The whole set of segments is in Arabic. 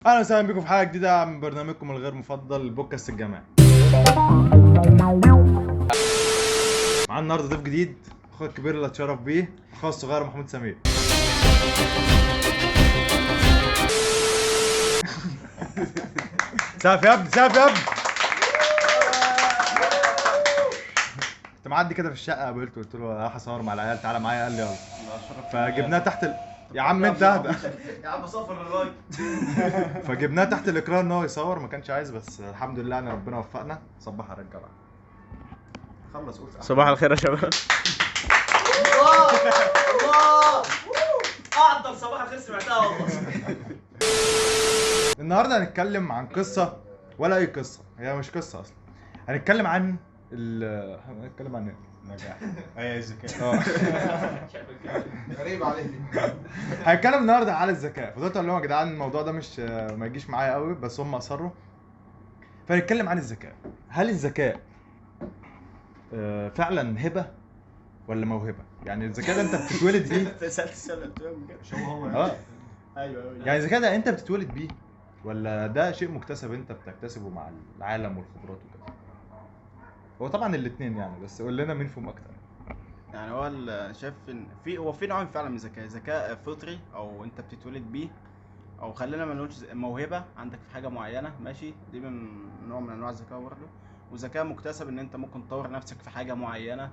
اهلا وسهلا بكم في حلقه جديده من برنامجكم الغير مفضل البودكاست الجامعي. معانا النهارده ضيف جديد، اخويا الكبير اللي اتشرف بيه، اخويا الصغير محمود سمير. سقف يا ابني، سقف يا ابني. كنت معدي كده في الشقه، قابلته قلت له راح اصور مع العيال، تعالى معايا، قال لي يلا. فجبناه تحت يا عم انت اهدى. يا عم صفر الراجل. فجبناه تحت الاكراه ان هو يصور، ما كانش عايز، بس الحمد لله ان ربنا وفقنا. صبح على الرجاله. خلص قول. صباح الخير يا شباب. الله اعطل صباح الخير، سمعتها والله. النهارده هنتكلم عن قصه، ولا اي قصه، هي مش قصه اصلا. هنتكلم عن هنتكلم عن ايه؟ نجاح اي الذكاء. غريب عليك. هنتكلم النهارده على الذكاء. فضلت اقول لهم يا جدعان الموضوع ده مش ما يجيش معايا قوي، بس هم اصروا. فنتكلم عن الذكاء. هل الذكاء فعلا هبه ولا موهبه؟ يعني الذكاء ده انت بتتولد بيه؟ سالت السؤال مش هو اه ايوه يعني الذكاء ده انت بتتولد بيه ولا ده شيء مكتسب انت بتكتسبه مع العالم والخبرات وكده؟ هو طبعا الاثنين يعني، بس قول لنا مين فيهم اكتر. يعني هو شايف ان في نوعين فعلا من الذكاء، ذكاء فطري او انت بتتولد بيه، او خلينا ما نقولش موهبه عندك في حاجه معينه، ماشي، دي من نوع من انواع الذكاء برضه. وذكاء مكتسب ان انت ممكن تطور نفسك في حاجه معينه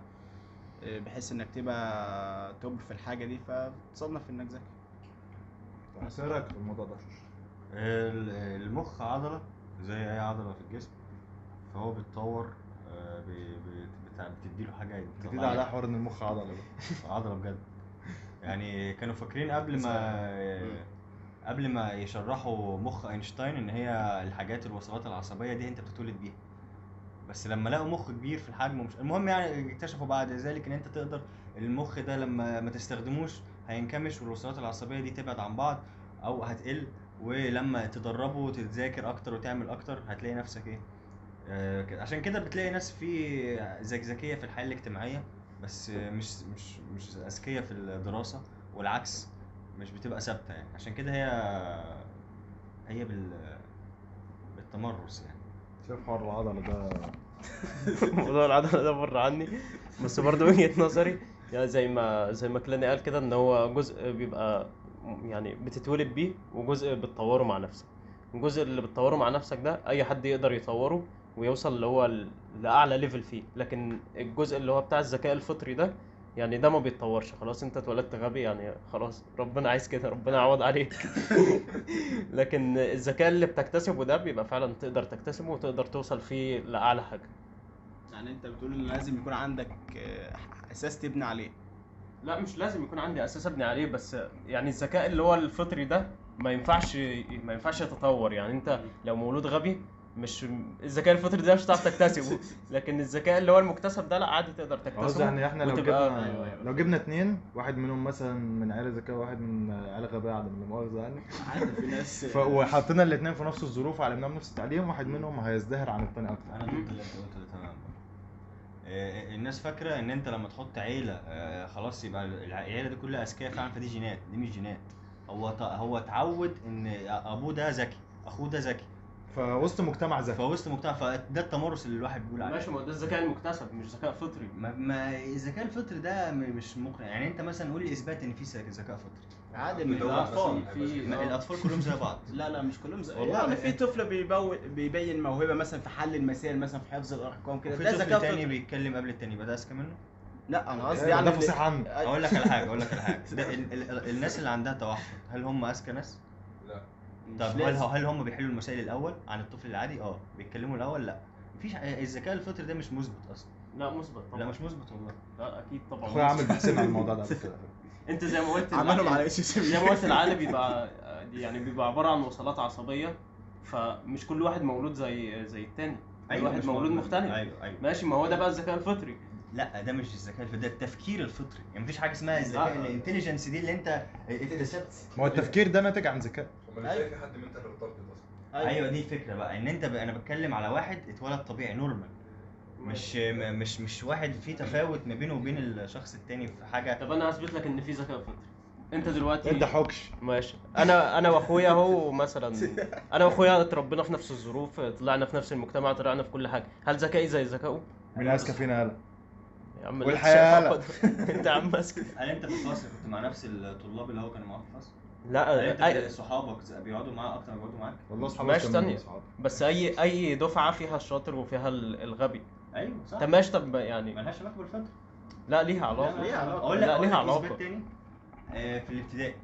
بحيث انك تبقى توب في الحاجه دي، فتصنف انك ذكي. بس ايه رايك في الموضوع ده؟ المخ عضلة زي اي عضلة في الجسم، فهو بيتطور. بتديله حاجة جديد على حوار ان المخ عضله ده. عضلة بجد. يعني كانوا فاكرين قبل ما يشرحوا مخ اينشتاين ان هي الحاجات الوصلات العصبية دي انت بتتولد بيها، بس لما لقوا مخ كبير في الحجم ومش المهم، يعني اكتشفوا بعد ذلك ان انت تقدر المخ ده لما ما تستخدموش هينكمش والوصلات العصبيه دي تبعد عن بعض او هتقل، ولما تدربه وتذاكر اكتر وتعمل اكتر هتلاقي نفسك ايه. عشان كده بتلاقي ناس في ذكيه في الحياه الاجتماعيه، بس مش اذكياء في الدراسه، والعكس مش بتبقى ثابته. يعني عشان كده هي بالتمرس يعني. شوف حوار العضله ده. موضوع العضله ده بره عني، بس برضه وجهه نظري يعني زي ما كلاني قال كده، ان هو جزء بيبقى يعني بتتولد بيه، وجزء بتطوره مع نفسك. الجزء اللي بتطوره مع نفسك ده اي حد يقدر يطوره ويوصل اللي هو لاعلى ليفل فيه، لكن الجزء اللي هو بتاع الذكاء الفطري ده يعني ده ما بيتطورش. خلاص انت اتولدت غبي، يعني خلاص ربنا عايز كده، ربنا يعوض عليك. لكن الذكاء اللي بتكتسبه ده بيبقى فعلا تقدر تكتسبه وتقدر توصل فيه لأعلى حاجة. يعني انت بتقول ان لازم يكون عندك اساس تبني عليه. لا مش لازم يكون عندي اساس ابني عليه، بس يعني الذكاء اللي هو الفطري ده ما ينفعش يتطور. يعني انت لو مولود غبي، مش الذكاء الفطري ده مش هتعرف تكتسبه، لكن الذكاء اللي هو المكتسب ده لا عادي تقدر قصدي تكتسبه. يعني احنا لو وتبقى- جبنا أيوة. لو جبنا اتنين، واحد منهم مثلا من عيله ذكيه وواحد من عيله غبيه، عدم المؤاخذه يعني، عادي في ناس وحطينا الاثنين في نفس الظروف وعلمناهم نفس التعليم، واحد منهم هيزدهر عن الثاني اكتر. انا ضد اللي انت قلته ده تمام. الناس فاكره ان انت لما تحط عيله خلاص يبقى العيله دي كلها اذكياء فعلا، فدي جينات. دي مش جينات، هو اتعود ان ابوه ده ذكي، اخوه ده ذكي، فوسط مجتمع ذكي. فوسط مجتمع، فده التمرس اللي الواحد بيقول عليه. ماشي، ما هو ده الذكاء المكتسب مش ذكاء فطري. ما الذكاء الفطري ده مش مقنع. يعني انت مثلا قول لي اثبات ان في ذكاء فطري. عادي من الاطفال الاطفال كلهم زي بعض. لا مش كلهم زي والله يعني في طفل بيبين موهبه مثلا في حل المسائل، مثلا في حفظ الارقام كده، وفي ده طفل ذكاء تاني فطري. بيتكلم قبل التاني يبقى ده اذكى منه. لا انا قصدي ده يعني فصيح عنه. اقول لك على حاجه ده الناس اللي عندها توحد هل هم اذكى ناس؟ مش طب لازم. هل هم بيحلوا المسائل الاول عن الطفل العادي؟ بيتكلموا الاول؟ لا، مفيش. الذكاء الفطري ده مش مثبت اصلا. لا مثبت طبعا. لا مش مثبت والله. لا اكيد طبعا. اخويا عامل بحثين عن الموضوع ده قبل كده. انت زي ما قلت عملهم على اساس زي ما قلت العقل بيبقى يعني بيبقى عباره عن وصلات عصبيه، فمش كل واحد مولود زي التاني. كل واحد مش مولود موجود. مختلف. ايوه ماشي، ما هو ده بقى الذكاء الفطري. لا ده مش الذكاء الفطري، ده التفكير الفطري. يعني مفيش حاجه اسمها الذكاء الانتليجنس دي اللي انت اكتسبت. ما هو التفكير ده ناتج عن ذكاء. امال ازاي في حد منتال ريتاردد اصلا؟ ايوه دي الفكره بقى، ان انت انا بتكلم على واحد اتولد طبيعي نورمال، مش واحد في تفاوت ما بينه وبين الشخص التاني في حاجه. طب انا هثبت لك ان في ذكاء فطري. انت دلوقتي انت حكش. ماشي. انا واخويا اهو مثلا، انا واخويا اتربينا في نفس الظروف، طلعنا في نفس المجتمع، طلعنا في كل حاجه. هل ذكائي زي ذكائه؟ من اذكى فينا يالا. يا عم والحياة لا. انت يا عم ماسك. هل انت في الفصل كنت مع نفس الطلاب اللي هو كانوا معاك في الفصل؟ هل لا انت صحابك بيقعدوا معاه اكتر ما بيقعدوا معاك؟ والله اصحابي ماشي كانوا ثانية. أصحاب. بس اي دفعه فيها الشاطر وفيها الغبي. ايوه صح. طب ماشي، طب يعني مالهاش علاقه بالفتره. لا ليها علاقه. ليها علاقة. اقول لك لا، أقول ليها لك علاقة. إثبات تاني. في الابتدائي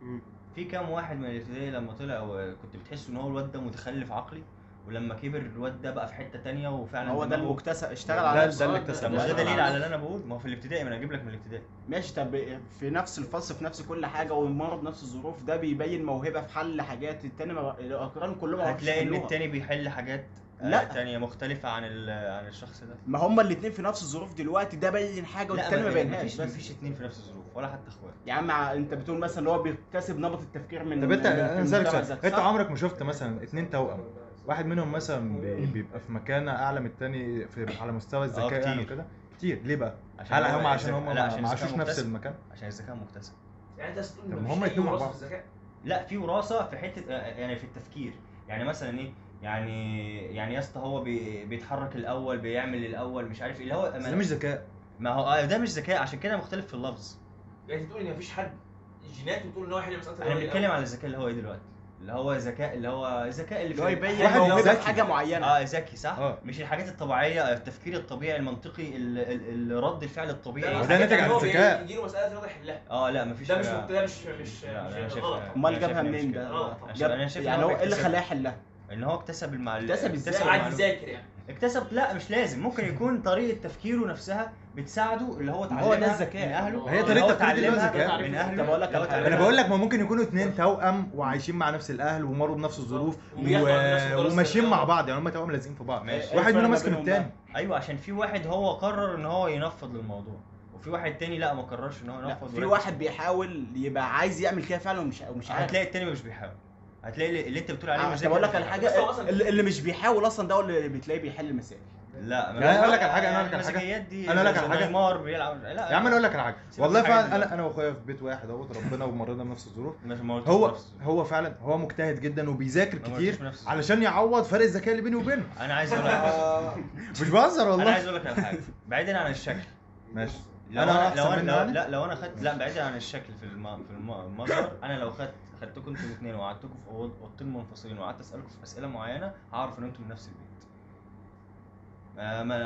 مم. في كام واحد من الابتدائي لما طلع كنت بتحس ان هو الواد ده متخلف عقلي، ولما كبر الواد ده بقى في حته تانية وفعلا هو ده دماغه- المكتسب، اشتغل ده- على ده نفسه. اللي ده اكتسب. طب ما ده اشتغل دليل على على اللي نفسه. انا بقول، ما هو في الابتدائي، ما انا هجيب لك من الابتدائي. ماشي. طب في نفس الفصل في نفس كل حاجه ومر بنفس الظروف، ده بيبين موهبه في حل حاجات التاني الاقران كلهم ما بيعرفوش هتلاقي ان يحلوها. التاني بيحل حاجات لا. تانية مختلفة عن عن الشخص ده. ما هما الاثنين في نفس الظروف دلوقتي، ده بين حاجه والتاني ما بينهاش. مفيش اتنين في نفس الظروف ولا حتى اخوات. يا عم انت بتقول مثلا اللي هو بيكتسب نمط التفكير من طب انت من انا المجتمع اسالك سؤال، ذات، انت صح؟ عمرك ما شفت مثلا اتنين توأم واحد منهم مثلا بيبقى في مكانه اعلى من التاني على مستوى الذكاء يعني كتير. وكده؟ كتير. ليه بقى؟ عشان هل هو هم عشان الذكاء- هم لا، عشان ما الذكاء عاشوش نفس مكتسب. المكان؟ عشان الذكاء مكتسب. يعني انت تقول طب ان ما هم مفيش أي يتنموا مع وراثة بعض. في الذكاء؟ لا في وراثة في حتة يعني في التفكير. يعني مثلا ايه؟ يعني يا اسطى هو بيتحرك الاول، بيعمل الاول، مش عارف ايه اللي هو بس ده مش ذكاء. ما هو ده مش ذكاء، عشان كده مختلف في اللفظ. يعني انت بتقول ان مفيش حد الجينات بتقول ان هو يحل مساله احنا بنتكلم على الذكاء اللي هو ايه دلوقتي، اللي هو الذكاء اللي هو الذكاء اللي هو يبين واحد موهبه ذكي. في حاجه معينه. ذكي صح. اه. مش الحاجات الطبيعيه، التفكير الطبيعي المنطقي، رد الفعل الطبيعي. وده ناتج عن الذكاء. يجي له مساله رياضه يحلها. لا مفيش ده مش حاجة- ده مش لا، أنا شايف- غلط. امال أنا جابها شايف إن منين مش ده؟ كده. أنا شايف إن يعني هو ايه اللي بيكتسب. خلاه يحلها؟ ان هو اكتسب اكتسب إزاي؟ عادي يذاكر يعني. اكتسب. لا مش لازم، ممكن يكون طريقه تفكيره نفسها بتساعده، اللي هو هو اتعلمها ده الذكاء. من اهله. هي اللي طريقة هو تفكير دي اللي هو اتعلمها الذكاء. من اهله. طب أقول لك اللي هو على حاجة. انا اتعلمها. بقول لك ما ممكن يكونوا اتنين توأم وعايشين مع نفس الاهل ومروا بنفس الظروف وبياخدوا على نفس الدراسة وماشيين مع الرياضة. بعض، يعني هم توأم لازقين في بعض. ماشي. واحد الفرق منهم ما ماسك من بينهم التاني. ايوه عشان في واحد هو قرر ان هو ينفض للموضوع، وفي واحد تاني لا ما قررش ان هو لا، ينفض. في وركز. واحد بيحاول يبقى عايز يعمل كده فعلا ومش عارف. هتلاقي التاني مش بيحاول. هتلاقي اللي انت بتقول عليه طب مذاكر اقول لك مش على بيحاول. حاجه، بس هو أصلاً- اللي مش بيحاول اصلا ده هو اللي بتلاقيه بيحل المسائل. لا يعني أقول لك على حاجة، أنا أقول لك على حاجة. المزاجيات دي أنا أقول لك زي على حاجة. نيمار بيلعب. لا يا عم انا اقول لك على حاجه، سيبك والله من الحاجات فعلا دي. انا واخويا في بيت واحد اهوت، ربنا ومرنا بنفس الظروف. مش ما قلتش هو نفس. هو فعلا هو مجتهد جدا وبيذاكر ما كتير قلتش نفس. علشان يعوض فرق الذكاء اللي بينه وبينه. انا عايز اقول لك مش بهزر انا والله. عايز اقول لك على حاجه بعيدا عن الشكل. ماشي. لو أنا انا أحسن لو منه انا يعني؟ لا لو انا خدت لا بعيدا عن الشكل في المظهر، انا لو خدتكم انتوا الاثنين وقعدتكم في اوضتين منفصلين وقعدت اسالكم في اسئله معينه، هعرف ان انتم من نفس البيت.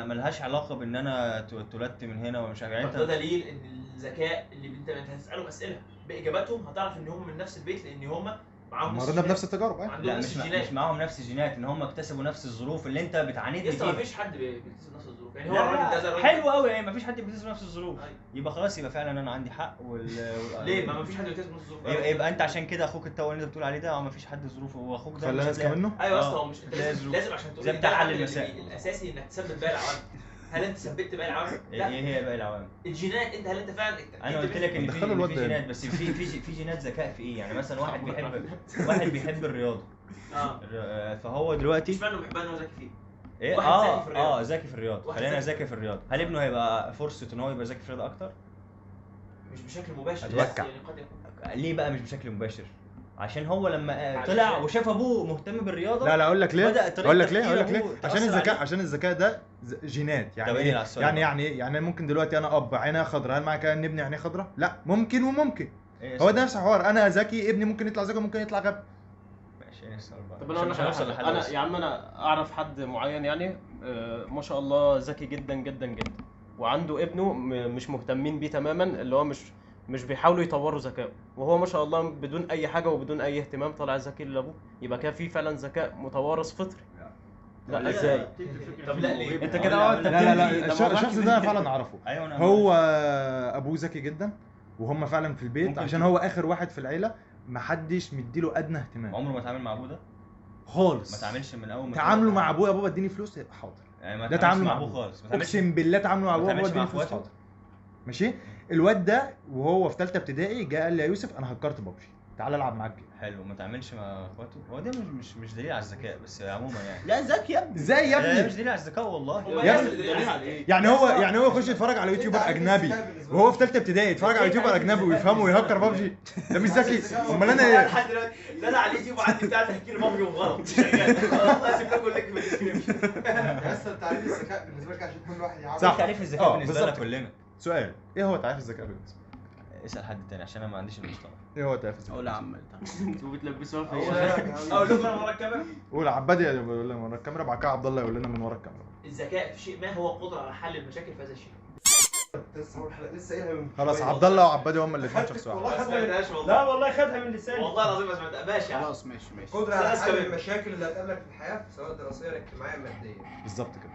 ملهاش علاقه بان انا اتولدت من هنا ومش عارف يعني طب ده دليل ان الذكاء اللي انت هتسالهم اسئله باجاباتهم هتعرف ان هم من نفس البيت، لان هم معاهم نفس مرنا الجينات. بنفس التجارب. عندهم لا نفس مش الجينات. معاهم نفس الجينات، ان هم اكتسبوا نفس الظروف اللي انت بتعاندني لسه ما فيها. فيش حد بيكتسب نفس الظروف، يعني هو لا الراجل ده زي لا الراجل حلو قوي، يعني مفيش حد بيكتسب نفس الظروف. أيوة. يبقى خلاص، يبقى فعلا انا عندي حق ليه ما فيش حد بيكتسب نفس الظروف؟ يبقى انت عشان كده اخوك التوأم اللي انت بتقول عليه ده مفيش حد ظروفه، واخوك ده خلينا مش نسكن هتلاقي- منه. ايوه يا اسطى، آه، هو مش انت هتلاقي لازم, ظروف. لازم عشان تقول زي لي بتاع ده حل العامل المسائل. الاساسي انك تثبت باقي العوامل. هل انت ثبت باقي العوامل؟ ايه لا. هي باقي العوامل؟ الجينات انت هل انت فعلا انا قلت لك ان دخلوا في الواد ده. جينات، بس في جينات ذكاء في ايه؟ يعني مثلا واحد بيحب الرياضه. فهو دلوقتي مش معنى بيحبها ان هو ذكي فيه. ايه واحد ذكي في الرياضة. ذكي في الرياضه. واحد خلينا ذكي. ذكي في الرياضه. هل ابنه هيبقى فرصه ان هو يبقى ذكي في الرياضه اكتر؟ مش بشكل مباشر، أتوقع. بس يعني قد يكون. ليه بقى مش بشكل مباشر؟ عشان هو لما علشان- طلع وشاف ابوه مهتم بالرياضه. لا اقول لك ليه، بدأ طريقة اقول لك ليه تفكيره اقول لك ليه هو عشان تأثر الذكاء عليه. عشان الذكاء ده جينات. طب يعني إيه ايه على السؤال يعني ده؟ يعني ايه يعني ممكن دلوقتي انا اب عينيها خضراء، هل معنى كده ان ابني عينيه خضراء؟ لا، ممكن وممكن. إيه هو ده نفس الحوار، انا ذكي ابني ممكن يطلع ذكي وممكن يطلع غبي. ماشي يعني السؤال بقى. طب انا اقول لك على هنوصل حاجة. لحل انا بس. يا عم انا اعرف حد معين يعني ما شاء الله ذكي جدا جدا جدا، وعنده ابنه مش مهتمين بيه تماما، اللي هو مش بيحاولوا يطوروا ذكائه، وهو ما شاء الله بدون اي حاجه وبدون اي اهتمام طالع ذكي لابوه. يبقى كده في فعلا ذكاء متوارث فطري. لا ازاي؟ طب لا ليه؟ انت كده انت لا بتنفي- ده موضوع الشخص كبير ده جداً. فعلا اعرفه. ايوه انا هو ابوه ذكي جدا وهم فعلا في البيت ممكن عشان تكون- هو اخر واحد في العيله، محدش مديله ادنى اهتمام عمره ما اتعامل مع ابوه ده. خالص. ما تعاملش من اول ما تعاملوا مع ابوه، يا بابا اديني فلوس، حاضر. يعني ما ده تعاملش تعامله مع مع ابوه أبوه. خالص. ما تعاملش اقسم بالله تعاملوا مع ابوه، ما ابوه تعملش مع اديني فلوس، اخواته؟ حاضر. ماشي. الواد ده وهو في ثالثه ابتدائي جه قال لي يا يوسف انا هكرت بابجي. تعال العب معاك جيم. حلو، ما تعملش مع اخواته. هو ده مش دليل على الذكاء بس عموما يعني. لا ذكي يا ابني. ازاي يا ده ابني؟ مش دليل على الذكاء والله. يا ابني يعني هو يخش يتفرج على يوتيوبر اجنبي وهو في ثالثه ابتدائي يتفرج على يوتيوبر اجنبي ويفهمه ويهكر ببجي، ده مش ذكي؟ امال انا ايه؟ لحد دلوقتي لا انا على اليوتيوب عندي بتاع تهكير بابجي وغلط شغال. والله هسيب لكم اللينك في الديسكربشن. اصلا تعريف الذكاء بالنسبه لك عشان كل واحد يعرف. صح. تعريف الذكاء بالنسبه لنا بالظبط. كلنا. سؤال، ايه هو تعريف الذكاء بالنسبه؟ اسال حد تاني عشان انا ما عنديش المصطلح. ايه هو تعريف الذكاء؟ قول يا عم. انتوا بتلبسوها في اقول لكم انا ورا الكاميرا. قول عبادي يقول لنا من ورا الكاميرا، بعد كده عبد الله يقول لنا من ورا الكاميرا. الذكاء في شيء ما هو قدره على حل المشاكل في هذا الشيء. لسه قايلها من خلاص شوية. عبد الله وعبادي هم الاثنين شخص واحد. والله ما سمعتهاش لا والله. والله خدها من لساني. والله العظيم ما سمعتها. ماشي يا عم. خلاص ماشي. قدرة على ناس حل كمان. المشاكل اللي هتقابلك في الحياة سواء دراسية اجتماعية مادية. بالظبط كده.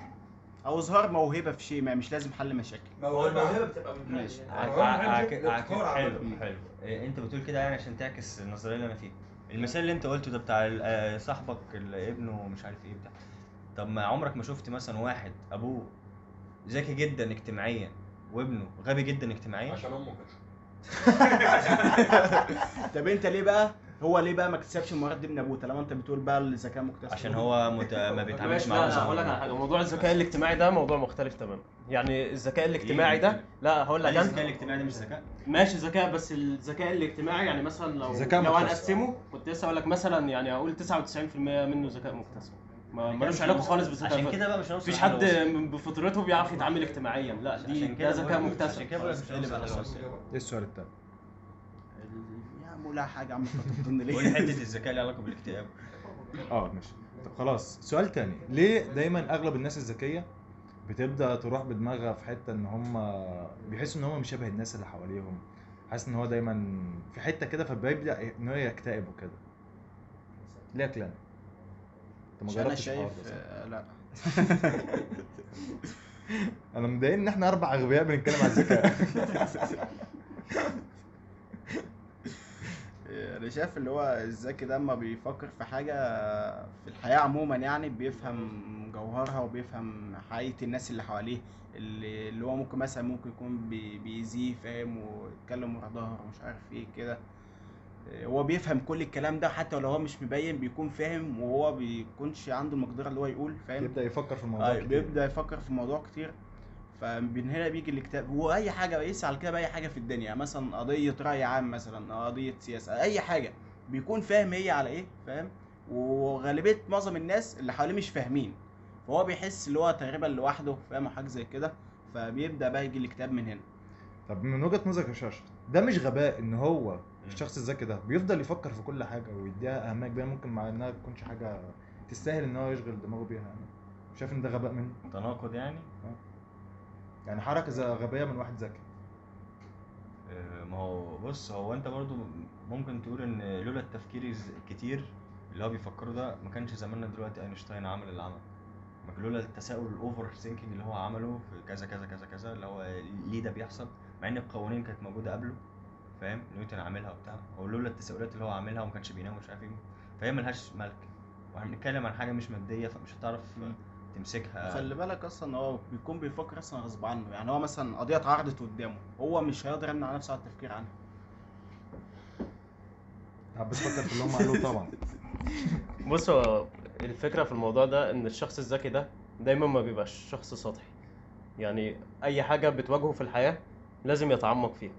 او اظهار موهبه في شيء ما، مش لازم حل مشاكل. هو الموهبه بتبقى من ماشي. حلو. انت بتقول كده يعني عشان تعكس النظريه اللي انا فيها. المثال اللي انت قلته ده بتاع صاحبك اللي ابنه مش عارف ايه بتاع. طب ما عمرك ما شفت مثلا واحد ابوه ذكي جدا اجتماعيا وابنه غبي جدا اجتماعيا؟ عشان امه كده. طب انت ليه بقى ما اكتسبش المهارات دي من ابوه طالما انت بتقول بقى الذكاء مكتسب؟ عشان هو ما بيتعاملش ماشي. مع لا أسرة. هقول لك على حاجه، موضوع الذكاء الاجتماعي ده موضوع مختلف تماما. يعني الذكاء الاجتماعي ده لا هقول لك هل الذكاء انت الاجتماعي ده مش ذكاء؟ ماشي ذكاء، بس الذكاء الاجتماعي يعني مثلا ذكاء لو مكتسب. هنقسمه كنت لسه اقول لك مثلا يعني اقول 99% منه ذكاء مكتسب، ملوش علاقه خالص بالذكاء. عشان كده بقى مش هنوصل مفيش لحل حد وسط. بفطرته بيعرف يتعامل اجتماعيا، لا عشان ده كده ذكاء بقول- مكتسب. عشان كده بقول لك مش هنوصل لحل وسط. ايه السؤال التاني؟ يا عم لا حاجه يا عم تفضلني قول ليه؟ حته الذكاء ليها علاقه بالاكتئاب. ماشي. طب خلاص سؤال تاني، ليه دايما اغلب الناس الذكيه بتبدا تروح بدماغها في حته ان هم بيحسوا ان هم مش شبه الناس اللي حواليهم، حاسس ان هو دايما في حته كده فبيبدا ان هو يكتئب وكده؟ ليه يا كلام؟ انت ما عشان انا جربتش الحوار شايف ده صح؟ لا انا مضايقني ان احنا 4 اغبياء بنتكلم عن الذكاء. انا شايف اللي هو الذكي ده اما بيفكر في حاجه في الحياه عموما يعني بيفهم جوهرها وبيفهم حقيقه الناس اللي حواليه، اللي هو ممكن يكون بيأذيه فاهم ويتكلم ورا ظهره ومش عارف ايه كده. هو بيفهم كل الكلام ده حتى لو هو مش مبين بيكون فاهم، وهو بيكونش عنده المقدره اللي هو يقول فاهم. يبدا يفكر في الموضوع كتير. بيبدا يفكر في الموضوع كتير، فمن هنا بيجي الاكتئاب. واي حاجه بيقيس على كده باي حاجه في الدنيا، مثلا قضيه راي عام، مثلا قضيه سياسه، اي حاجه بيكون فاهم هي على ايه فاهم. وغالبيه معظم الناس اللي حواليه مش فاهمين، فهو بيحس اللي هو تقريبا لوحده فاهم حاجه زي كده، فبيبدا بقى يجي الاكتئاب من هنا. طب من وجهه نظرك يا شاشه، ده مش غباء ان هو الشخص الذكي ده بيفضل يفكر في كل حاجه ويديها اهميه كبيره ممكن مع انها ما تكونش حاجه تستاهل ان هو يشغل دماغه بيها؟ يعني شايف ان ده غباء منه؟ تناقض يعني. يعني حركه غبيه من واحد ذكي. ما هو بص، هو انت برضو ممكن تقول ان لولا التفكير الكتير اللي هو بيفكره ده ما كانش زماننا دلوقتي اينشتاين عمل اللي عمله. لولا التساؤل الاوفر ثينكينج اللي هو عمله في كذا كذا كذا كذا اللي هو ليه ده بيحصل مع ان القوانين كانت موجوده قبله فاهم، نيوتن عاملها وبتاع. هو لولا التساؤلات اللي هو عاملها وما كانش بينام ومش عارف ايه، فهي ملهاش ملك. واحنا بنتكلم عن حاجه مش ماديه فمش هتعرف تمسكها. خلي بالك اصلا هو بيكون بيفكر اصلا غصب عنه، يعني هو مثلا قضيه اتعرضت قدامه هو مش هيقدر يمنع نفسه على التفكير عنها. حابب تفكر في اللي هم قالوه طبعا. بص هو الفكره في الموضوع ده ان الشخص الذكي ده دايما ما بيبقاش شخص سطحي، يعني اي حاجه بتواجهه في الحياه لازم يتعمق فيها.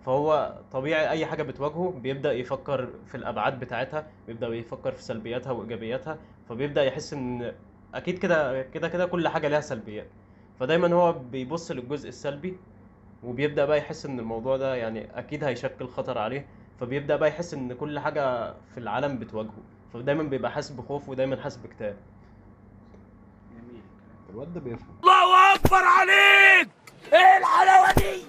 فهو طبيعي اي حاجه بتواجهه بيبدا يفكر في الابعاد بتاعتها، بيبدا يفكر في سلبياتها وايجابياتها، فبيبدا يحس ان اكيد كده كده كده كل حاجه لها سلبيات، فدايما هو بيبص للجزء السلبي وبيبدا بقى يحس ان الموضوع ده يعني اكيد هيشكل خطر عليه، فبيبدا بقى يحس ان كل حاجه في العالم بتواجهه، فدايما بيبقى حاسس بخوف ودايما حاسس باكتئاب. جميل. الواد ده بيفهم. الله اكبر عليك، ايه الحلاوه دي؟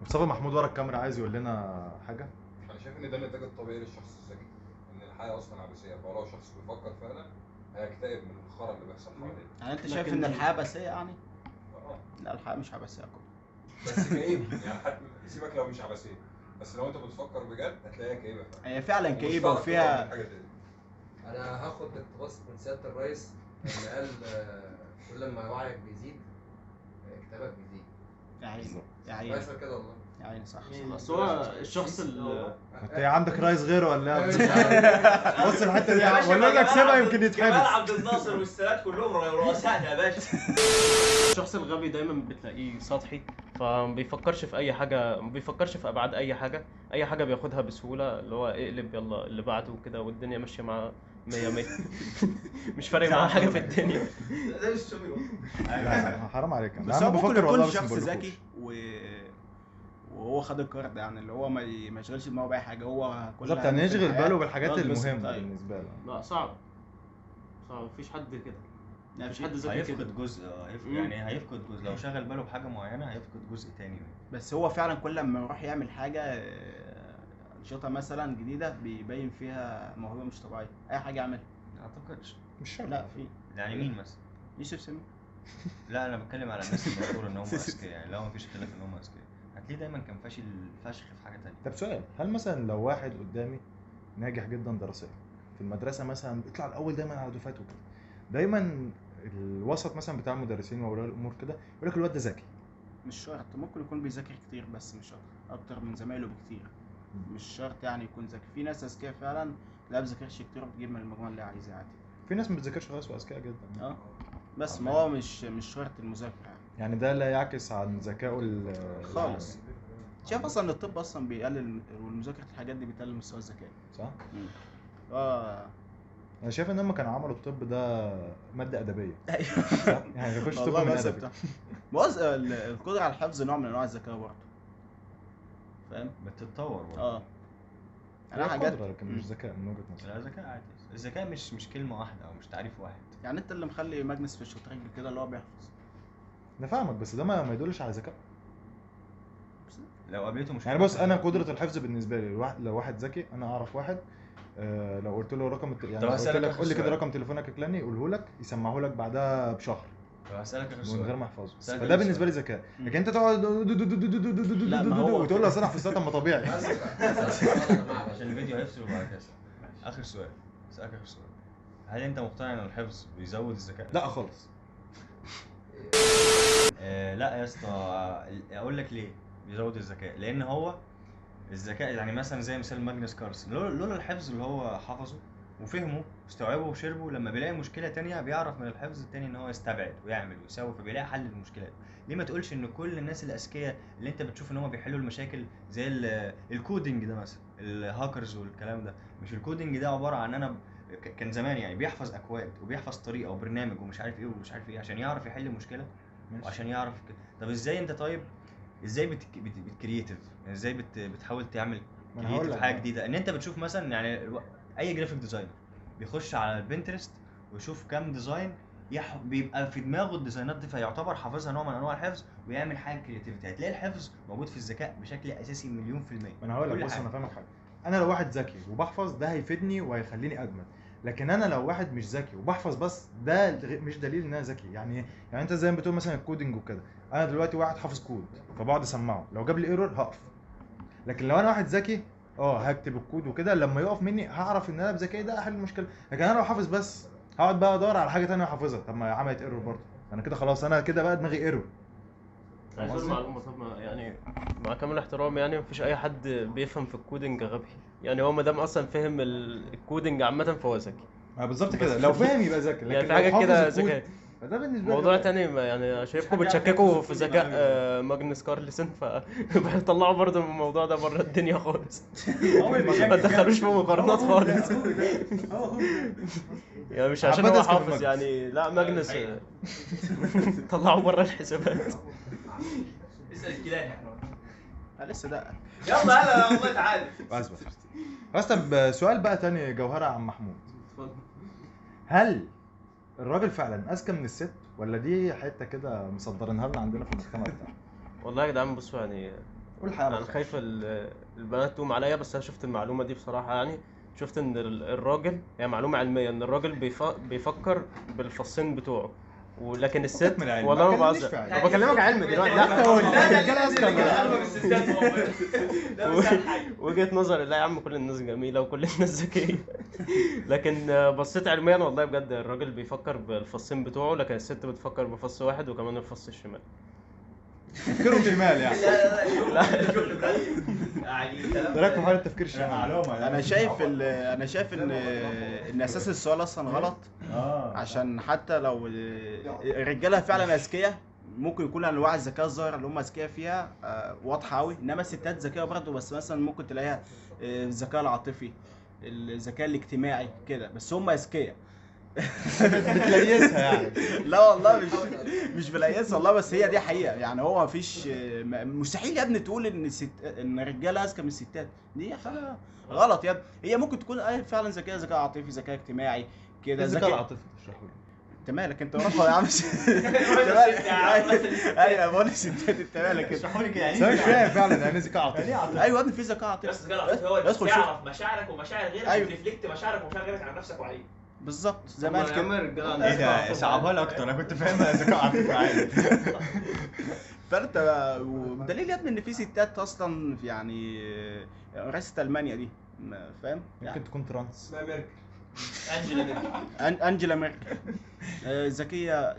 مصطفى محمود ورا الكاميرا عايز يقول لنا حاجه. انا شايف ان ده النتاج الطبيعي للشخص الذكي، ان الحياه اصلا عبثيه، فلو شخص بيفكر فعلا هيكتئب من الخرا اللي بيحصل حواليه. يعني انت شايف لكن- ان الحياه عبثيه يعني؟ اه لا الحياه مش عبثيه يا كوبا. بس كئيب يعني، حتى سيبك لو مش عبثيه، بس لو انت بتفكر بجد هتلاقيها كئيبه فعلا. هي فعلا ومش كئيبه هتعرف وفيها تعمل حاجة زي دي. انا هاخد اقتباس من سياده الرئيس اللي قال كل ما وعيك بيزيد كتابك بيزيد. يا عيني يا عيني. بيحصل كده والله. يعني صح. بس هو الشخص انت عندك رايز غيره ولا ايه؟ بص الحته دي يا باشا ولا لك سيبها يمكن جمال يتحبس. عبد الناصر والسادات كلهم رؤسائنا يا باشا. الشخص الغبي دايما بتلاقيه سطحي، فما بيفكرش في اي حاجه، ما بيفكرش في ابعاد اي حاجه، اي حاجه بياخدها بسهوله، اللي هو اقلب يلا اللي بعده وكده، والدنيا ماشيه معاه 100 100. مش فارق معاه حاجه في الدنيا. ده مش شغل. لا حرام عليك. بس هو ممكن يكون شخص ذكي وهو خد القرار ده، يعني اللي هو ما يشغلش دماغه باي حاجه، هو كل بالظبط، همه يعني في يشغل الحياة باله بالحاجات يتبسط. المهمه أيوة. بالنسبه له. لا صعب مفيش حد كده، يعني مفيش حد ذكي كده. هيفقد جزء يعني هيفقد جزء لو شغل باله بحاجه معينه، هيفقد جزء تاني. بس هو فعلا كل لما يروح يعمل حاجه انشطه مثلا جديده بيبين فيها موهبه مش طبيعيه، اي حاجه يعملها. ما اعتقدش. مش شرط. لا في يعني مين مثلا؟ يوسف سمير. لا انا بتكلم على الناس المشهوره ان هم اذكياء، يعني لو مفيش خلاف ان هم اذكياء هتلاقيه دايما كان فاشل فشخ في حاجه تانية. طب سؤال، هل مثلا لو واحد قدامي ناجح جدا دراسيا في المدرسه مثلا، بيطلع الاول دايما على دفعته وكده، دايما الوسط مثلا بتاع المدرسين واولياء الامور كده يقول لك الواد ده ذكي. مش شرط، ممكن يكون بيذاكر كتير بس مش اكتر من زمايله بكتير. مش شرط يعني يكون ذكي. في ناس اذكياء فعلا لا بتذاكرش كتير وبتجيب من المجموعه اللي عايزها عادي. في ناس ما بتذاكرش خالص واذكياء جدا. اه بس ما هو مش شرط المذاكره يعني. يعني ده لا يعكس عن ذكائه خالص. شايف اصلا ان الطب اصلا بيقلل، والمذاكره الحاجات دي بتقلل مستوى الذكاء. صح؟ انا شايف ان هم كانوا عملوا الطب ده ماده ادبيه. ايوه صح؟ يعني يخش طب من ادبي. القدره على الحفظ نوع من انواع الذكاء برضه. فاهم؟ بتتطور برضه. اه انا انا حاجات قدرة لكن مش ذكاء من وجهه نظري. لا ذكاء عادي، الذكاء مش كلمه واحده او مش تعريف واحد. يعني انت اللي مخلي ماجنس في الشطرنج كده اللي هو بيحفظ. انا فاهمك، بس ده ما يدلش على ذكاء. لو قابلته مش يعني بص، انا قدره الحفظ بالنسبه لي لو واحد ذكي، انا اعرف واحد لو قلت له رقم يعني طب قلت هسألك لك آخر قول لي كده سؤال. رقم تليفونك الفلاني، يقوله لك يسمعه لك بعدها بشهر طب هسألك اخر من سؤال. غير ما احفظه. سألك فده آخر بالنسبه لي سؤال. ذكاء. لكن انت تقعد لا، ما هو وتقول له اصل انا حفظتها، طب ما طبيعي. عشان الفيديو هيفصل وبعد كده اخر سؤال. اسالك اخر سؤال، هل انت مقتنع ان الحفظ بيزود الذكاء؟ لا خالص. لا يا اسطى، اقول لك ليه بيزود الذكاء. لان هو الذكاء يعني مثلا زي مثال ماجنس كارلسن، لولا الحفظ اللي هو حفظه وفهمه واستوعبه وشربه، لما بيلاقي مشكله تانية بيعرف من الحفظ التاني ان هو يستبعد ويعمل ويساوي، فبيلاقي حل للمشكلات. ليه ما تقولش ان كل الناس الاذكياء اللي انت بتشوف ان هم بيحلوا المشاكل زي الكودينج ده مثلا، الهاكرز والكلام ده، مش الكودينج ده عباره عن انا كان زمان يعني بيحفظ اكواد وبيحفظ طريقه وبرنامج ومش عارف ايه ومش عارف ايه عشان يعرف يحل مشكله وعشان يعرف طب ازاي انت طيب ازاي بتكرييتيف، ازاي بتحاول تعمل ما أنا هقول كرييتيف لك حاجه بقى. جديده. ان انت بتشوف مثلا يعني اي جرافيك ديزاينر بيخش على البنترست ويشوف كام ديزاين بيبقى في دماغه الديزاينات دي، فيعتبر حافظها نوع من انواع الحفظ ويعمل حاجه كرياتيفيتي. هتلاقي الحفظ موجود في الذكاء بشكل اساسي مليون في المية. ما انا هقول لك، كل بص حاجة. انا فاهمك حاجه. انا لو واحد ذكي وبحفظ ده هيفيدني وهيخليني اجمد، لكن انا لو واحد مش ذكي وبحفظ بس ده مش دليل ان انا ذكي. يعني انت زي ما بتقول مثلا الكودينج وكده، انا دلوقتي واحد حافظ كود فبقعد اسمعه، لو جاب لي ايرور هقف. لكن لو انا واحد ذكي هكتب الكود وكده، لما يقف مني هعرف ان انا بذكائي ده احل المشكله. لكن انا لو حافظ بس هقعد بقى ادور على حاجه ثانيه احافظها، طب ما عملت ايرور برضه، انا كده خلاص، انا كده بقى دماغي ايرور. عايز اقول معلومه، طب يعني مع كامل احترامي يعني مفيش اي حد بيفهم في الكودينج غبي. يعني هو ما دام اصلا فهم الكودينج عامه فهو ذكي. بالظبط كده، لو فاهم يبقى ذكي. لكن يعني في لو حاجات حافظ كده الكود، ذكاء. فده بالنسبه لي موضوع غباء. تاني يعني شايفكم حد يعرف بتشككوا يحفظ في الكود ذكاء يبقى ماجنس كارلسن، فبيطلعوا برضه من الموضوع ده بره الدنيا خالص. هو اللي بيشكك. ما تدخلوش في مقارنات خالص. يعني مش عشان هو عباد اسكت حافظ ماجنس. يعني، لا ماجنس طلعوا بره الحسابات. اسال الكلاب. لسه ده يلا يلا والله تعالى. بس بس طب سؤال بقى تاني جوهرة عن محمود، هل الراجل فعلا اذكى من الست ولا دي حته كده مصدرينها لنا عندنا في المجتمع بتاعنا؟ والله يا جدعان بصوا يعني قول حاجه انا بقى. خايف البنات تقوم عليا، بس انا شفت المعلومه دي بصراحه. يعني شفت ان الراجل، يعني معلومه علميه، ان الراجل بيفكر بالفصين بتوعه، ولكن الست من العلم. والله ما ما تكلمنيش بهزر، في علم. انا بكلمك علم دلوقتي. لا، لا هو ده وجهه نظري، لا يا عم كل الناس جميله وكل الناس ذكيه. لكن بصيت علميا والله بجد الراجل بيفكر بالفصين بتوعه، لكن الست بتفكر بفص واحد وكمان الفص الشمال. تفكيرهم شمال يعني. لا شغل بجد يعني كلام ده راكب حوالي التفكير الشمال. معلومه انا شايف ان اساس السؤال اصلا غلط، عشان حتى لو الرجاله فعلا اذكياء ممكن يكون انواع الذكاء الظاهره اللي هم اذكياء فيها واضحه قوي، انما الستات ذكيه برضه، بس مثلا ممكن تلاقيها الذكاء العاطفي، الذكاء الاجتماعي كده، بس هم اذكياء. بتليسها يعني. لا والله مش بليسها والله، بس هي دي حقيقه يعني. هو مفيش مستحيل يا ابني تقول ان الرجاله اذكى من الستات، دي حاجه غلط يا ابني. هي ممكن تكون فعلا ذكاء عاطفي، ذكاء اجتماعي كده. الذكاء العاطفي تشرحه لي. انت مالك انت ورقه يا عم؟ ايوه بقول الستات، انت مالك انت؟ اشرحوا لي كده بس انا مش فاهم فعلا يعني ذكاء عاطفي. ايوه يا ابني في ذكاء عاطفي، بس الذكاء العاطفي هو ادخل اللي شوف. تعرف مشاعرك ومشاعر غيرك، أيوة. وترفلكت مشاعرك ومشاعر غيرك على نفسك وعليه. بالظبط زي ما قال كده. ايه ده صعبها لي اكتر، انا كنت فاهمها ذكاء عاطفي عادي. فانت ودليل يا ابني ان في ستات اصلا يعني رئيسة المانيا دي، فاهم؟ ممكن تكون ترانس. اسمها ميركل. انجلا ميركل. انجلا ميركل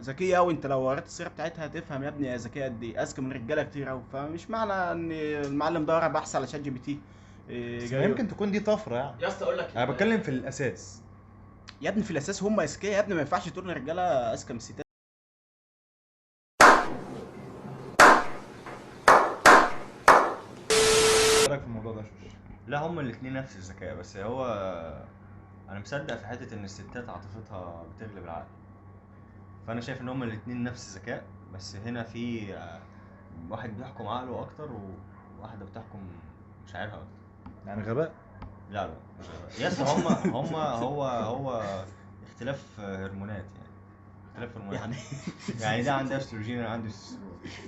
ذكيه قوي. انت لو قريت السيره بتاعتها هتفهم يا ابني هي ذكيه قد ايه، اذكى من رجاله كتير قوي. فمش معنى ان المعلم دور بحث على شات جي بي تي بس يمكن تكون دي طفره يعني. يا اسطى اقول لك انا بتكلم في الاساس. يا ابني في الاساس هم اذكياء يا ابني، ما ينفعش تقول ان الرجاله اذكى من الستات. ايه رايك في الموضوع ده يا شوش؟ لا هما الاثنين نفس الذكاء، بس هو انا مصدق في حته ان الستات عاطفتها بتغلب العقل. فانا شايف ان هما الاثنين نفس الذكاء، بس هنا في واحد بيحكم عقله اكتر وواحده بتحكم مشاعرها اكتر. يعني غباء. لا مش غباء. يس هو اختلاف هرمونات يعني. اختلاف هرمونات يعني ده عنده استروجين انا عندي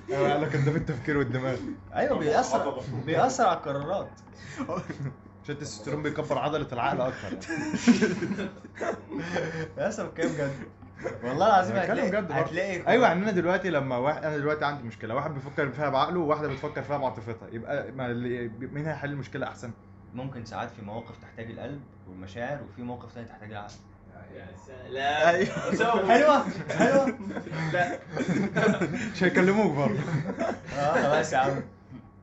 ايوه قال لك ده في التفكير والدماغ. ايوه بيأثر على القرارات. عشان التستوستيرون بيكبر عضله العقل اكتر يعني. بيأثر بكام بجد؟ والله العظيم بتكلم بجد برضه. هتلاقي ايوه يعني انا دلوقتي انا دلوقتي عندي مشكله، واحد بيفكر فيها بعقله وواحده بتفكر فيها بعاطفتها، يبقى مين هيحل المشكله احسن؟ ممكن ساعات في مواقف تحتاج القلب والمشاعر، وفي مواقف تانية تحتاج العقل. يا سلام. ايوه حلوه لا مش هيكلموك برضه. خلاص يا عم،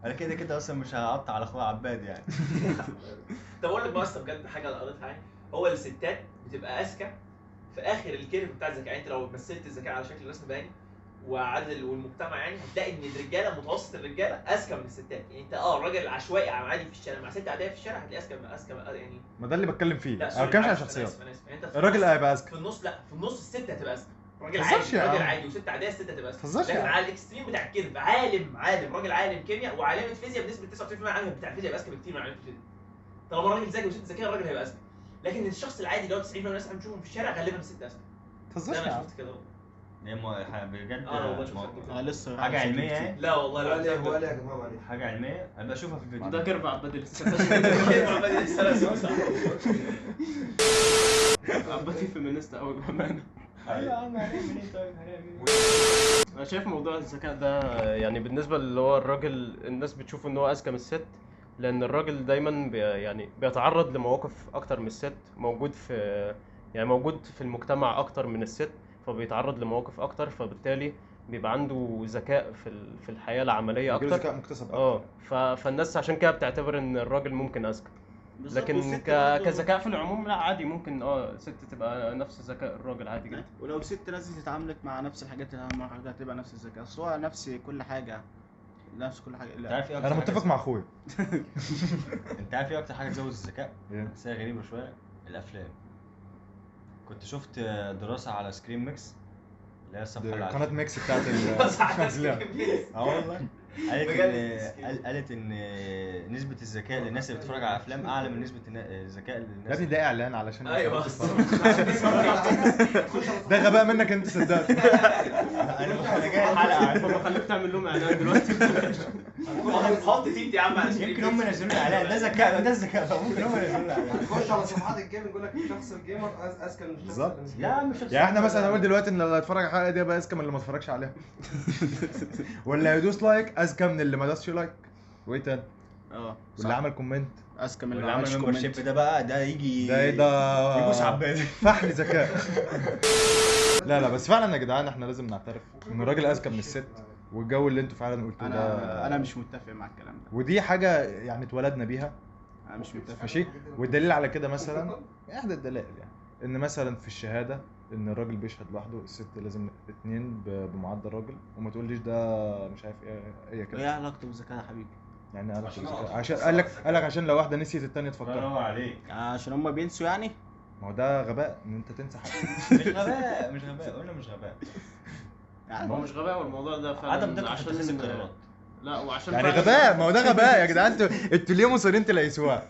انا كده اصلا مش هقطع على اخويا عباد يعني. طب اقول لك بقى اصلا بجد حاجه انا قريتها يعني، هو الستات بتبقى اذكى في اخر الكيرف بتاع الذكاء. يعني انت لو مثلت الذكاء على شكل رسم بياني وعدد والمجتمع، يعني هتلاقي ان الرجاله متوسط الرجاله اذكى من الستات. يعني انت الراجل العشوائي عادي في الشارع مع ست عاديه في الشارع هتلاقيه اذكى يعني. ما ده اللي بتكلم فيه. لا انا ما بتكلمش على أنا شخصيات. آسف، أنا آسف. يعني انت في الراجل النص- هيبقى اذكى. في النص، لا في النص الست هتبقى اذكى. راجل متهزرش عادي يا راجل عم. عادي وست عاديه الست هتبقى اذكى. متهزرش يا لكن عم. على الاكستريم بتاع الكيرف راجل عالم كيمياء وعالمه فيزياء بنسبه 99% عالم بتاع الفيزياء يبقى اذكى بكتير من عالم الفيزياء. طالما راجل ذكي وست ذكيه الراجل هيبقى اذكى. لكن الشخص العادي اللي هو 90% من الناس اللي بنشوفهم في الشارع غالبا الست اذكى. متهزرش ده يا انا عم. شفت كده. بجد والله شفت لسه حاجه علميه يعني. لا والله هو قال لا هو قال يا جماعه معلش. حاجه علميه ابقى اشوفها في الفيديو. ده كيرف عباد لسه عبادي فيمينيست قوي بامانه. ايوه يا عم هنعمل ايه طيب هنعمل انا شايف موضوع الذكاء ده يعني بالنسبه اللي هو الراجل الناس بتشوف ان هو اذكى من الست، لان الراجل دايما يعني بيتعرض لمواقف اكتر من الست، موجود في المجتمع اكتر من الست، فبيتعرض لمواقف اكتر، فبالتالي بيبقى عنده ذكاء في الحياه العمليه يجيله اكتر. ذكاء مكتسب اكتر. فالناس عشان كده بتعتبر ان الراجل ممكن اذكى. لكن كذكاء في العموم لا عادي، ممكن ست تبقى نفس ذكاء الراجل عادي جدا. ولو ست نزلت اتعاملت مع نفس الحاجات اللي انا معاها هتبقى نفس الذكاء، اصل هو نفس كل حاجه. انت عارف ايه انا متفق مع اخويا. انت عارف ايه اكتر حاجه تزود الذكاء؟ إيه؟ بس هي غريبه شويه. الافلام. كنت شفت دراسه على سكرين ميكس اللي هي الصفحه اللي على قناه ميكس بتاعت الافلام. والله قالت بجد؟ قالت ان نسبه الذكاء للناس اللي بتتفرج على افلام اعلى من نسبه الذكاء يا للناس. ابني ده اعلان علشان ايوه ده غباء منك انت صدقت. انا جاي الحلقه فما خليك تعمل لهم اعلان دلوقتي. حط تيت يا عم على يمكن هم نزلوا لي اعلان. ده ذكاء ممكن هم نزلوا لي اعلان. هتخش على صفحات الجيم يقول لك الشخص الجيمر اذكى من الشخص بالظبط. لا مش يعني احنا مثلا هنقول دلوقتي ان اللي هيتفرج على الحلقه دي يبقى اذكى من اللي ما اتفرجش عليها. واللي هيدوس لايك اذكى من اللي ما دوسش لايك. وايه تاني؟ واللي عمل كومنت اذكى من واللي اللي عمل عملش ممبرشيب كومنت. ده بقى ده يجي ده ايه ده؟ يبوس عباد. فحل ذكاء. لا بس فعلا يا جدعان احنا لازم نعترف ان الراجل اذكى من الست، والجو اللي انتوا فعلا قلتوه ده انا مش متفق مع الكلام ده. ودي حاجه يعني اتولدنا بيها. انا مش متفق. ماشي. والدليل على كده مثلا احدى الدلائل يعني ان مثلا في الشهاده ان الراجل بيشهد لوحده، الست لازم 2 بمعدل راجل، وما تقوليش ده مش عارف ايه ايه كده. علاقته بالذكاء يا حبيبي؟ يعني قال عشان عشان قال لك عشان لو واحده نسيت الثانيه الله تفكر. ينور عليك. عشان هم بينسوا يعني. ما هو ده غباء ان انت تنسى حاجه. مش غباء مش غباء، قلنا مش غباء. يعني هو مش غباء، والموضوع ده فعلا عدم دقة في اتخاذ القرارات. لا وعشان يعني فعلاً- غباء، ما هو ده غباء يا جدعان. انتوا ليه مصرين تلاقيسوها؟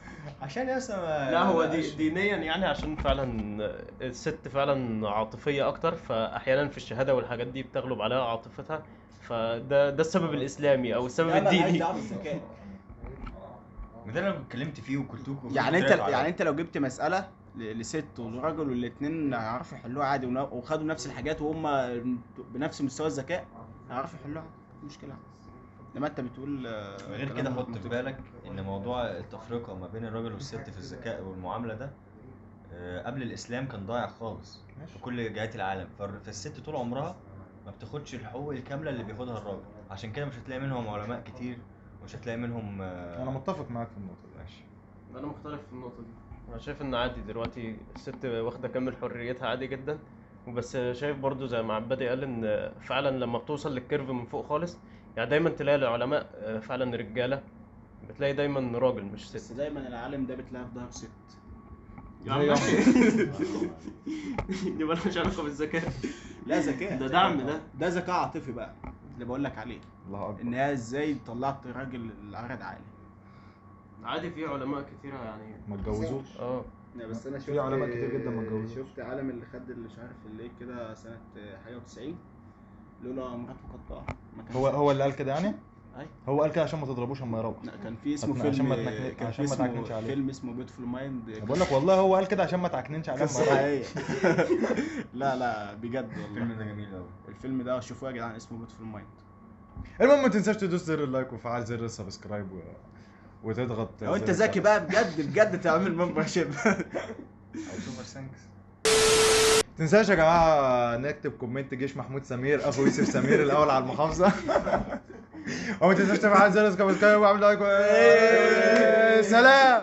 عشان يا اسطى لا هو دينيا يعني، عشان فعلا الست فعلا عاطفية أكتر، فأحيانا في الشهادة والحاجات دي بتغلب عليها عاطفتها، فده السبب الإسلامي أو السبب الديني. بالذكاء. ده اللي انا اتكلمت فيه وكلتوكم. يعني انت لو جبت مساله لست وراجل والاثنين هيعرفوا يحلوها عادي، وخدوا نفس الحاجات وهم بنفس مستوى الذكاء هيعرفوا يحلوها، مش مشكله. لما انت بتقول غير كده حط في بالك ان موضوع التفرقه ما بين الراجل والست في الذكاء والمعامله ده قبل الاسلام كان ضايع خالص في كل جهات العالم. فالست طول عمرها ما بتاخدش الحقوق الكامله اللي بياخدها الراجل، عشان كده مش هتلاقي منهم علماء كتير، ومش هتلاقي منهم انا متفق معاك في النقطه دي. ماشي. أنا مختلف في النقطة دي. أنا شايف إن عادي دلوقتي الست واخدة كامل حريتها عادي جدا، وبس شايف برضو زي ما عبادي قال إن فعلا لما بتوصل للكيرف من فوق خالص، يعني دايما تلاقي العلماء فعلا رجالة، بتلاقي دايما راجل مش بس ست. دايما العالم ده بتلاقي في ظهر ست. يا عم ماشي. دي مالهاش علاقة بالذكاء. لا ذكاء، ده دعم ده. ذكاء عاطفي بقى اللي بقول لك عليه، الله اكبر. ان هي ازاي طلعت راجل العرض عالي. عادي في علماء كتيرة يعني. ما اتجوزوش. لا بس انا شفت في علماء كتير جدا ما اتجوزوش. شفت عالم اللي خد اللي مش عارف اللي كده سنه حاجه و90 لولا مراته قطاع. هو اللي قال كده يعني؟ أي. هو قال كده عشان ما تضربوش اما يروح. لا كان في اسمه عشان فيلم ما تنكد- كان عشان في ما تعكننش اسمه عليه. فيلم اسمه بيوتفول مايند. بقول لك والله هو قال كده عشان ما تعكننش عليه قصه اما يروح. حقيقيه. لا بجد الفيلم والله ده جميل قوي. الفيلم ده شوفوه يا جدعان، اسمه بيوتفول مايند. المهم ما تنساش تدوس زر اللايك وفعل زر السبسكرايب وتضغط لو انت زر ذكي بقى بجد تعمل ممبرشيب. او سوبر سانكس. تنساش يا جماعه نكتب كومنت جيش محمود سمير اخو يوسف سمير الاول على المحافظه. وما تنساش تفعل زر السبسكرايب واعمل لايك. سلام.